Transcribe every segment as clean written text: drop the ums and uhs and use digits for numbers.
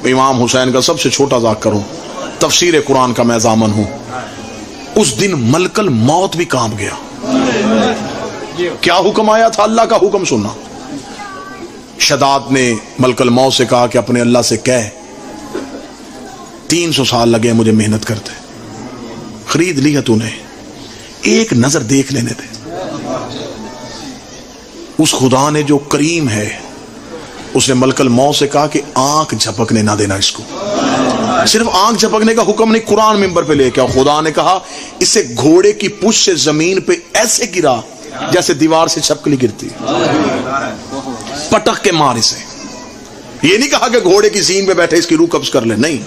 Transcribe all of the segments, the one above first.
امام حسین کا سب سے چھوٹا ذاکر ہوں, تفسیر قرآن کا میں ضامن ہوں. اس دن ملک الموت بھی کانپ گیا. کیا حکم آیا تھا؟ اللہ کا حکم سننا. شداد نے ملک الموت سے کہا کہ اپنے اللہ سے کہہ 300 سال لگے مجھے محنت کرتے, خرید لیا تو نے, ایک نظر دیکھ لینے دے. اس خدا نے جو کریم ہے اس نے ملک الموت سے کہا کہ آنکھ جھپکنے نہ دینا اس کو. صرف آنکھ جھپکنے کا حکم نہیں, قرآن ممبر پہ لے کے آؤ. خدا نے کہا اسے گھوڑے کی پشت سے زمین پہ ایسے گرا جیسے دیوار سے چھپکلی گرتی, پٹک کے مار اسے. یہ نہیں کہا کہ گھوڑے کی زین پہ بیٹھے اس کی روح قبض کر لے, نہیں.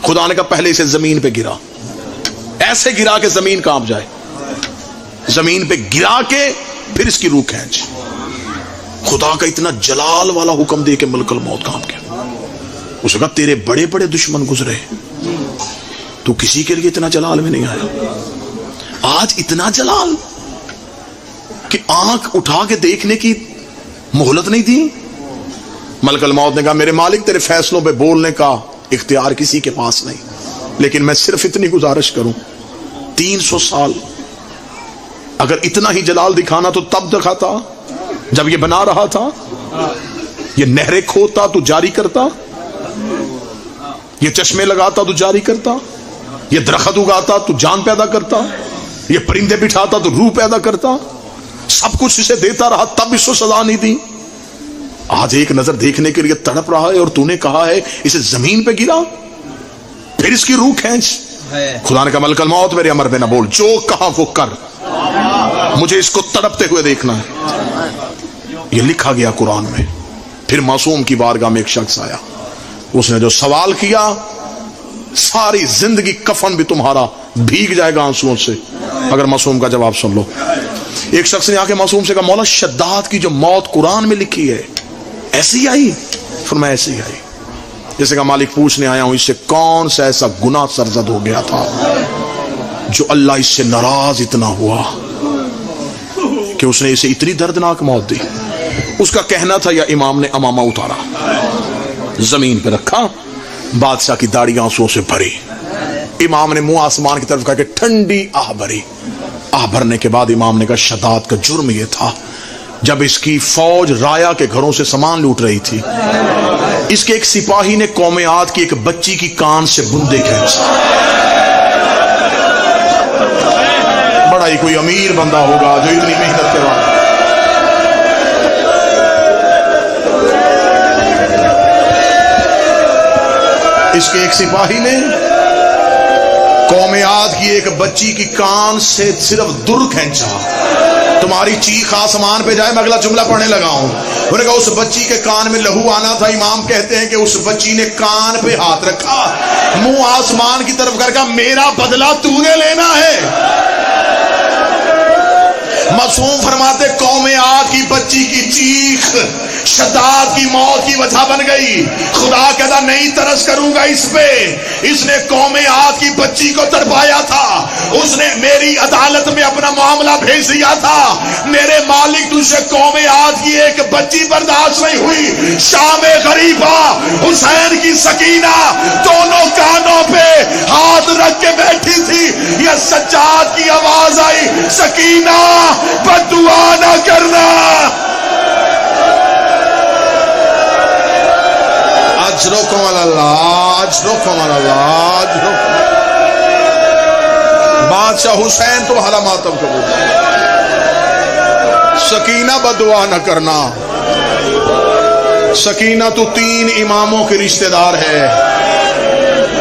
خدا نے کہا پہلے اسے زمین پہ گرا, ایسے گرا کہ زمین کانپ جائے, زمین پہ گرا کے پھر اس کی روح کھینچ. خدا کا اتنا جلال والا حکم دے کے ملک الموت کانپ گیا. اس نے کہا تیرے بڑے بڑے دشمن گزرے, تو کسی کے لیے اتنا جلال میں نہیں آیا. آج اتنا جلال کہ آنکھ اٹھا کے دیکھنے کی مہلت نہیں دی. ملک الموت نے کہا میرے مالک تیرے فیصلوں پہ بولنے کا اختیار کسی کے پاس نہیں, لیکن میں صرف اتنی گزارش کروں, 300 سال اگر اتنا ہی جلال دکھانا تو تب دکھاتا جب یہ بنا رہا تھا. یہ نہریں کھوتا تو جاری کرتا, یہ چشمے لگاتا تو جاری کرتا, یہ درخت اگاتا تو جان پیدا کرتا, یہ پرندے بٹھاتا تو روح پیدا کرتا. سب کچھ اسے دیتا رہا تب اس کو سزا نہیں دی. آج ایک نظر دیکھنے کے لیے تڑپ رہا ہے اور تو نے کہا ہے اسے زمین پہ گرا پھر اس کی روح کھینچ. خدا نے کہا ملک الموت میرے امر پہ نہ بول, جو کہا وہ کر, مجھے اس کو تڑپتے ہوئے دیکھنا ہے. یہ لکھا گیا قرآن میں. پھر معصوم کی بارگاہ میں ایک شخص آیا, اس نے جو سوال کیا ساری زندگی کفن بھی تمہارا بھیگ جائے گا آنسوؤں سے اگر معصوم کا جواب سن لو. ایک شخص نے آ کے معصوم سے کہا مولا شداد کی جو موت قرآن میں لکھی ہے ایسی آئی؟ فرمایا ایسی آئی. جیسے کہ مالک پوچھنے آیا ہوں اس سے کون سا ایسا گناہ سرزد ہو گیا تھا جو اللہ اس سے ناراض اتنا ہوا کہ اس نے اسے اتنی دردناک موت دی. اس کا کہنا تھا یا امام نے امامہ اتارا, زمین پہ رکھا, بادشاہ کی داڑھی آنسوؤں سے بھری. امام نے منہ آسمان کی طرف کہا کہ ٹھنڈی آہ بھری. آہ بھرنے کے بعد امام نے کہا شداد کا جرم یہ تھا جب اس کی فوج رایا کے گھروں سے سامان لوٹ رہی تھی, اس کے ایک سپاہی نے قوم عاد کی ایک بچی کی کان سے بندے کھینچے. بڑا ہی کوئی امیر بندہ ہوگا جو اتنی محنت کروا. اس کے ایک سپاہی نے قوم عاد کی ایک بچی کی کان سے صرف در کھینچا. تمہاری چیخ آسمان پہ جائے. میں اگلا جملہ پڑھنے لگا ہوں. انہوں نے کہا اس بچی کے کان میں لہو آنا تھا. امام کہتے ہیں کہ اس بچی نے کان پہ ہاتھ رکھا, منہ آسمان کی طرف کر کہا میرا بدلہ تو نے لینا ہے. معصوم فرماتے قوم عاد کی بچی کی چیخ شداد کی موت کی وجہ بن گئی. خدا کہتا نہیں ترس کروں گا اس پہ. اس نے قوم عاد کی بچی کو تڑپایا تھا, اس نے میری عدالت میں اپنا معاملہ بھیج دیا تھا. میرے مالک تجھ سے قوم عاد کی ایک بچی برداشت نہیں ہوئی. شام غریبہ حسین کی سکینہ دونوں کانوں پہ ہاتھ رکھ کے بیٹھی تھی. یہ سجاد کی آواز آئی سکینہ بددعا نہ کرنا. اجرکم اللہ, اجرکم اللہ, اجرکم. بادشاہ حسین تمہارا ماتم قبول. سکینہ بددعا نہ کرنا. سکینہ تو 3 اماموں کے رشتہ دار ہے.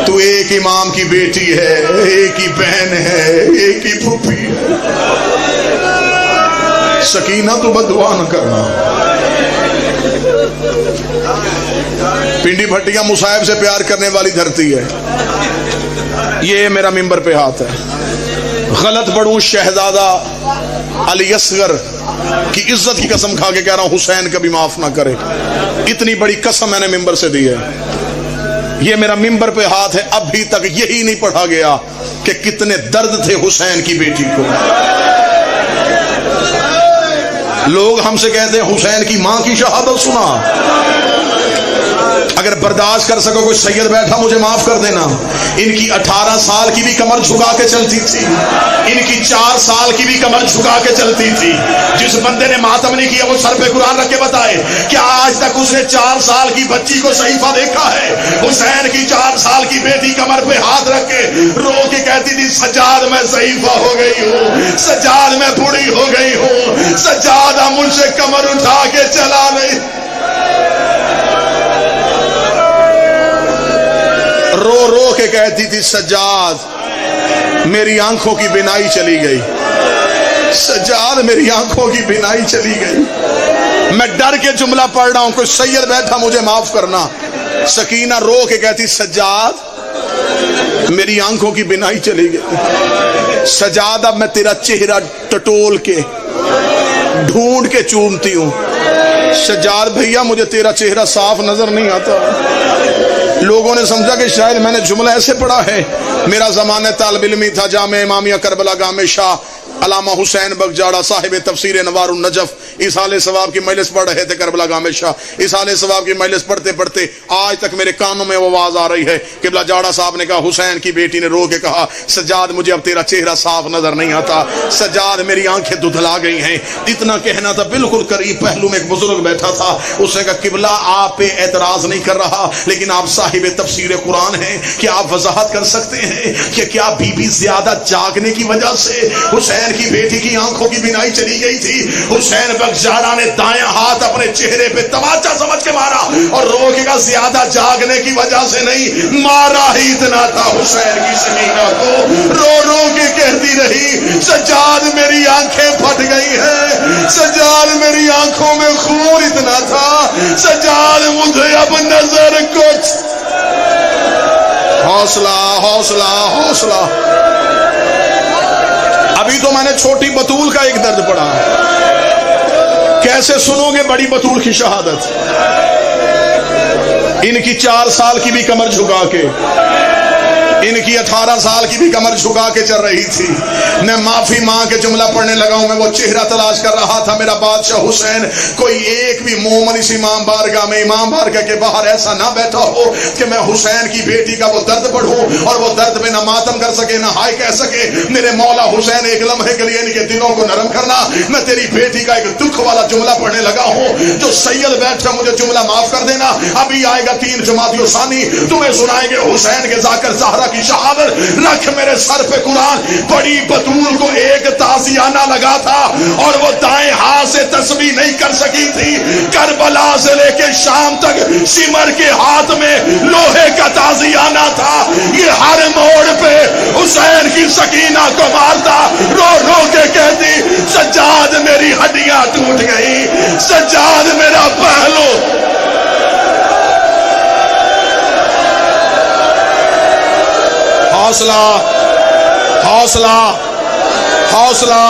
تو ایک امام کی بیٹی ہے, ایک ہی بہن ہے, ایک ہی پھوپھی ہے. سکینہ تو بددعا نہ کرنا. پنڈی بھٹیاں مصاحب سے پیار کرنے والی دھرتی ہے. یہ میرا ممبر پہ ہاتھ ہے. غلط پڑھوں شہزادہ علی اصغر کی عزت کی قسم کھا کے کہہ رہا ہوں حسین کبھی معاف نہ کرے. اتنی بڑی قسم میں نے ممبر سے دی ہے. یہ میرا ممبر پہ ہاتھ ہے. ابھی تک یہی نہیں پڑھا گیا کہ کتنے درد تھے حسین کی بیٹی کو. لوگ ہم سے کہتے ہیں حسین کی ماں کی شہادت سنا. اگر برداشت کر سکو کوئی سید بیٹھا مجھے معاف کر دینا. ان کی 18 سال کی بھی کمر جھکا کے چلتی تھی, ان کی 4 سال کی بھی کمر جھکا کے چلتی تھی. جس بندے نے ماتم نہیں کیا وہ سر پہ قرآن رکھ کے بتائے کیا آج تک اس نے 4 سال کی بچی کو صحیفہ دیکھا ہے؟ حسین کی 4 سال کی بیٹی کمر پہ ہاتھ رکھ کے رو کے کہتی تھی سجاد میں صحیفہ ہو گئی ہوں, سجاد میں بوڑھی ہو گئی ہوں, سجاد مجھ سے کمر اٹھا کے چلا نہیں. رو رو کے کہتی تھی سجاد میری آنکھوں کی بینائی چلی گئی, سجاد میری آنکھوں کی بینائی چلی گئی. میں ڈر کے جملہ پڑھ رہا ہوں, کوئی سید بیٹھا مجھے معاف کرنا. سکینہ رو کے کہتی سجاد میری آنکھوں کی بینائی چلی گئی. سجاد اب میں تیرا چہرہ ٹٹول کے ڈھونڈ کے چومتی ہوں. سجاد بھیا مجھے تیرا چہرہ صاف نظر نہیں آتا. لوگوں نے سمجھا کہ شاید میں نے جملہ ایسے پڑھا ہے. میرا زمانہ طالب علمی تھا جامعہ امامیہ کربلا گام شاہ. علامہ حسین بگجاڑا صاحب تفسیر انوار النجف اصالہ ثواب کی مجلس پڑھ رہے تھے کربلا گام شاہ. اصالہ ثواب کی مجلس پڑھتے پڑھتے آج تک میرے کانوں میں وہ آواز آ رہی ہے. قبلہ جاڑا صاحب نے کہا, حسین کی بیٹی نے رو کے کہا سجاد مجھے اب تیرا چہرہ صاف نظر نہیں آتا, سجاد میری آنکھیں دھندلا گئی ہیں. اتنا کہنا تھا, بالکل قریب پہلو میں ایک بزرگ بیٹھا تھا. اس نے کہا قبلہ آپ پہ اعتراض نہیں کر رہا, لیکن آپ صاحب تفسیر قرآن ہیں, کیا آپ وضاحت کر سکتے ہیں کہ کیا بی بی زیادہ جاگنے کی وجہ سے حسین کی بیٹی کی آنکھوں کی بینائی چلی گئی تھی؟ حسین بگجاڑا نے دائیں ہاتھ اپنے چہرے پہ تماچا سمجھ کے مارا اور رو کے کہا زیادہ جاگنے کی وجہ سے نہیں, مارا ہی اتنا تھا حسین کی سکینہ کو. رو رو کے کہتی رہی سجاد میری آنکھیں پھٹ گئی ہیں, سجاد میری آنکھوں میں خون اتنا تھا, سجاد مجھے اب نظر کچھ. حوصلہ حوصلہ حوصلہ. ابھی تو میں نے چھوٹی بطول کا ایک درد پڑھا, کیسے سنو گے بڑی بطول کی شہادت. ان کی 4 سال کی بھی کمر جھکا کے, ان کی 18 سال کی بھی کمر جھکا کے چل رہی تھی. میں معافی مانگ کے جملہ پڑھنے لگا ہوں. میں وہ چہرہ تلاش کر رہا تھا میرا بادشاہ حسین. کوئی ایک بھی مومن اس امام بارگاہ میں امام بارگاہ کے باہر ایسا نہ بیٹھا ہو کہ میں حسین کی بیٹی کا وہ درد پڑھوں اور وہ درد میں نہ ماتم کر سکے نہ ہائے کہہ سکے. میرے مولا حسین ایک لمحے کے لیے ان کے دلوں کو نرم کرنا. میں تیری بیٹی کا ایک دکھ والا جملہ پڑھنے لگا ہوں. جو سید بیٹھا مجھے جملہ معاف کر دینا. ابھی آئے گا 3 جمادی الثانی, تمہیں سنائیں گے حسین کے ذاکر زہرا کی شہادت. رکھ میرے سر پہ قرآن. بڑی بطول کو ایک تازیانہ لگا تھا اور وہ دائیں ہاتھ سے تسبیح نہیں کر سکی تھی. کربلا سے لے کے شام تک سمر کے ہاتھ میں لوہے کا تازیانہ تھا. یہ ہر موڑ پہ حسین کی سکینہ کو مارتا. رو رو کے کہتی سجاد میری ہڈیاں ٹوٹ گئی, سجاد میرا پہلو. حوصلہ حوصلہ حوصلہ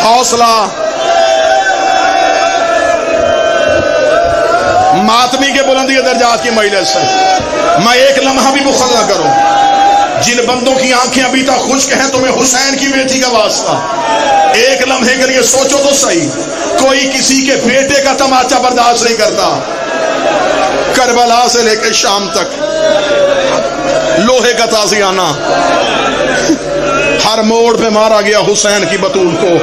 حوصلہ. ماتمی کے بلندی کے درجات کی مجلس ہے. میں ایک لمحہ بھی بخل نہ کروں. جن بندوں کی آنکھیں ابھی تک خشک ہیں تمہیں حسین کی بیٹی کا واسطہ, ایک لمحے کے لیے سوچو تو صحیح. کوئی کسی کے بیٹے کا تماچا برداشت نہیں کرتا. کربلا سے لے کے شام تک لوہے کا تازیانہ, ہر موڑ پہ مارا گیا حسین کی بطول کو.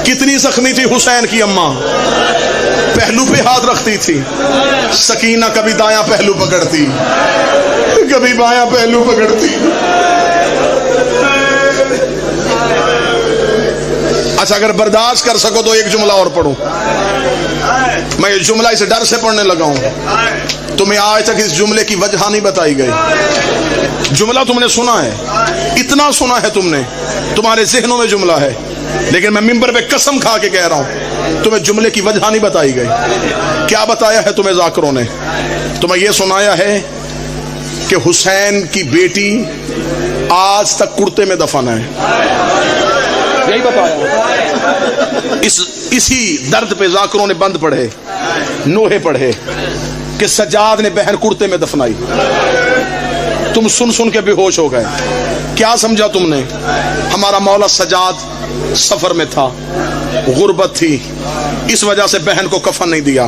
کتنی زخمی تھی حسین کی اماں, پہلو پہ ہاتھ رکھتی تھی. سکینہ کبھی دایاں پہلو پکڑتی, کبھی بایاں پہلو پکڑتی. اچھا اگر برداشت کر سکو تو ایک جملہ اور پڑھوں. میں یہ جملہ اسے ڈر سے پڑھنے لگا ہوں. تمہیں آج تک اس جملے کی وجہ نہیں بتائی گئی. جملہ تم نے سنا ہے, اتنا سنا ہے تم نے, تمہارے ذہنوں میں جملہ ہے, لیکن میں منبر پہ قسم کھا کے کہہ رہا ہوں تمہیں جملے کی وجہ نہیں بتائی گئی. کیا بتایا ہے تمہیں ذاکروں نے؟ تمہیں یہ سنایا ہے کہ حسین کی بیٹی آج تک کرتے میں دفن ہے. یہی بتایا. اسی درد پہ ذاکروں نے بند پڑھے, نوحے پڑھے کہ سجاد نے بہن کرتے میں دفنائی. تم سن سن کے بے ہوش ہو گئے. کیا سمجھا تم نے؟ ہمارا مولا سجاد سفر میں تھا, غربت تھی, اس وجہ سے بہن کو کفن نہیں دیا.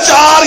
4